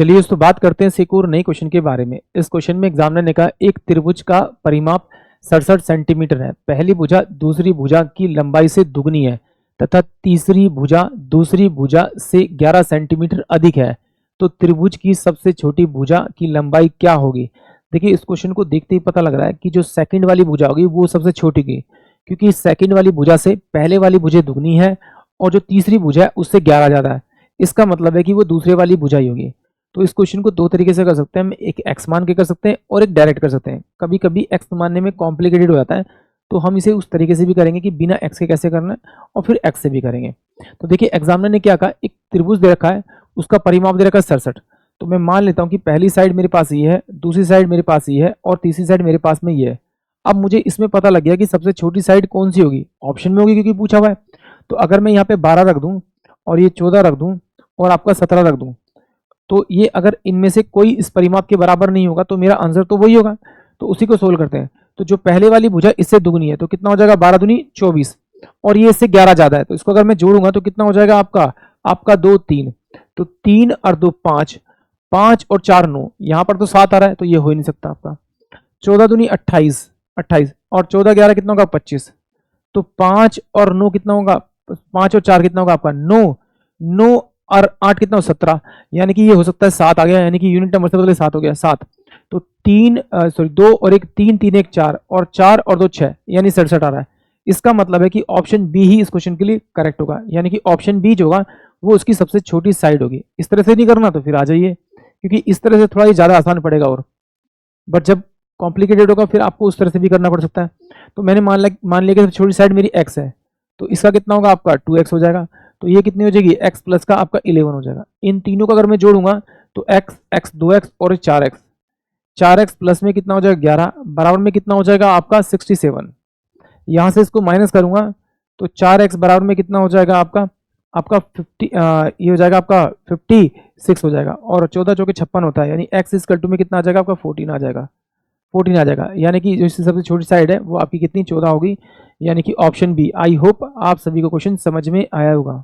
चलिए दोस्तों बात करते हैं एक और नए क्वेश्चन के बारे में। इस क्वेश्चन में एग्जामिनर ने कहा एक त्रिभुज का परिमाप 67 सेंटीमीटर है। पहली भुजा दूसरी भुजा की लंबाई से दुगनी है तथा तीसरी भुजा दूसरी भुजा से 11 सेंटीमीटर अधिक है, तो त्रिभुज की सबसे छोटी भुजा की लंबाई क्या होगी। देखिए इस क्वेश्चन को देखते ही पता लग रहा है कि जो सेकंड वाली भुजा होगी वो सबसे छोटी होगी, क्योंकि सेकंड वाली भुजा से पहले वाली भुजा दुगनी है और जो तीसरी भुजा है उससे 11 ज्यादा है। इसका मतलब है कि वो दूसरे वाली भुजा ही होगी। तो इस क्वेश्चन को दो तरीके से कर सकते हैं, हम एक एक्स मान के कर सकते हैं और एक डायरेक्ट कर सकते हैं। कभी कभी एक्स मानने में कॉम्प्लिकेटेड हो जाता है, तो हम इसे उस तरीके से भी करेंगे कि बिना एक्स के कैसे करना है और फिर एक्स से भी करेंगे। तो देखिए एग्जामिनर ने क्या कहा, एक त्रिभुज दे रखा है, उसका परिमाप दे रखा है 67। तो मैं मान लेता हूँ कि पहली साइड मेरे पास ये है, दूसरी साइड मेरे पास ये है और तीसरी साइड मेरे पास में ये है। अब मुझे इसमें पता लग गया कि सबसे छोटी साइड कौन सी होगी, ऑप्शन में होगी क्योंकि पूछा हुआ है। तो अगर मैं यहाँ पे 12 रख दूं और ये 14 रख दूं और आपका 17 रख दूं, तो ये अगर इनमें से कोई इस परिमाप के बराबर नहीं होगा तो मेरा आंसर तो वही होगा। तो उसी को सोल्व करते हैं। तो जो पहले वाली भुजा इससे दुगनी है तो कितना हो जाएगा, 12 दूनी 24 और ये इससे 11 ज्यादा है, तो इसको अगर मैं जोड़ूंगा तो कितना हो जाएगा आपका 2 3, तो 3 और 2 5, 5 और 4 9, यहाँ पर तो 7 आ रहा है तो ये हो ही नहीं सकता आपका। 14 दूनी 28 28 और 14 11 कितना होगा 25, तो 5 और 9 कितना होगा, 5 और 4 कितना होगा आपका 9, 9 और 8 कितना हो 17, यानी कि ये हो सकता है 7 आ गया, यानी कि यूनिट नंबर से बदले 7 हो गया 7। तो 2 और 1 3 3 1 4 और 4 और 2 6, यानी 67 आ रहा है। इसका मतलब है कि ऑप्शन बी ही इस क्वेश्चन के लिए करेक्ट होगा, यानी कि ऑप्शन बी जो होगा वो उसकी सबसे छोटी साइड होगी। इस तरह से नहीं करना तो फिर आ जाइए, क्योंकि इस तरह से थोड़ा ही ज्यादा आसान पड़ेगा, और बट जब कॉम्प्लिकेटेड होगा फिर आपको उस तरह से भी करना पड़ सकता है। तो मैंने मान लिया कि छोटी साइड मेरी एक्स है, तो इसका कितना होगा आपका 2x हो जाएगा। तो ये कितनी हो जाएगी, x प्लस का आपका 11 हो जाएगा। इन तीनों को अगर मैं जोड़ूंगा तो x, x 2x और 4x, 4x प्लस में कितना हो जाएगा 11, बराबर में कितना हो जाएगा आपका 67। यहां से इसको माइनस करूंगा तो 4x बराबर में कितना हो जाएगा आपका 50, ये हो जाएगा आपका 56 हो जाएगा, और 14 चौके 56 होता है, यानी x इज में कितना आ जाएगा आपका 14 आ जाएगा, 14 आ जाएगा। यानी कि जो सबसे छोटी साइड है वो आपकी कितनी 14 होगी, यानी कि ऑप्शन बी। आई होप आप सभी को क्वेश्चन समझ में आया होगा।